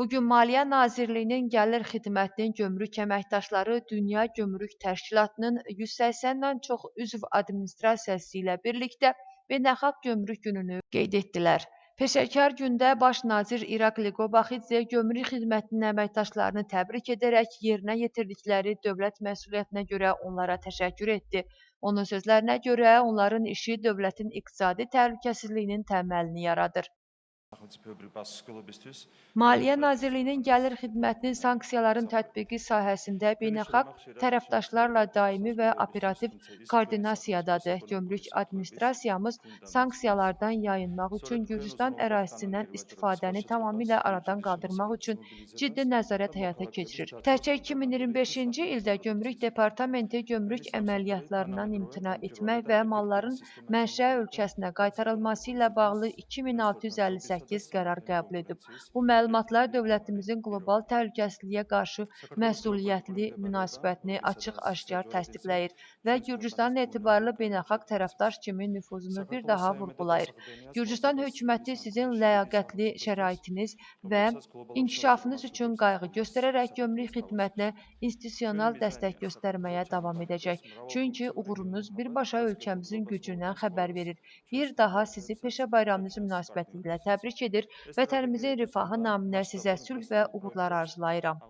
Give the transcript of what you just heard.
Bugün Maliyyə Nazirliyinin Gəlir Xidmətinin gömrük əməkdaşları Dünya Gömrük Təşkilatının 180-dən çox üzv administrasiyası ilə birlikdə Beynəlxalq Gömrük Gününü qeyd etdilər. Peşəkar gündə Baş nazir İrakli Qobaxidze gömrük xidmətinin əməkdaşlarını təbrik edərək yerinə yetirdikləri dövlət məsuliyyətinə görə onlara təşəkkür etdi. Onun sözlərinə görə onların işi dövlətin iqtisadi təhlükəsizliyinin təməlini yaradır. Maliyyə Nazirliyinin Gəlir Xidmətinin sanksiyaların tətbiqi sahəsində beynəlxalq tərəfdaşlarla daimi və operativ koordinasiyadadır. Gömrük administrasiyamız sanksiyalardan yayınmaq üçün Gürcüstan ərazisindən istifadəni tamamilə aradan qaldırmaq üçün ciddi nəzarət həyata keçirir. Təkcə 2025-ci ildə Gömrük Departamenti gömrük əməliyyatlarından imtina etmək və malların mənşə ölkəsinə qaytarılması ilə bağlı 2658 qərar qəbul edib. Bu məlumatlar dövlətimizin qlobal təhlükəsizliyə qarşı məsuliyyətli münasibətini açıq-aşkar təsdiqləyir və Gürcüstanın etibarlı beynəlxalq tərəfdaş kimi nüfuzunu bir daha vurğulayır. Gürcüstan hökuməti sizin ləyaqətli şəraitiniz və inkişafınız üçün qayğı göstərərək gömrük xidmətinə institusional dəstək göstərməyə davam edəcək. Çünki uğurunuz birbaşa ölkəmizin gücündən xəbər verir. Bir daha sizi Peşə Bayramınız münasibətilə təbrik edir, vətənimizin rifahı naminə sizə sülh və uğurlar arzulayıram.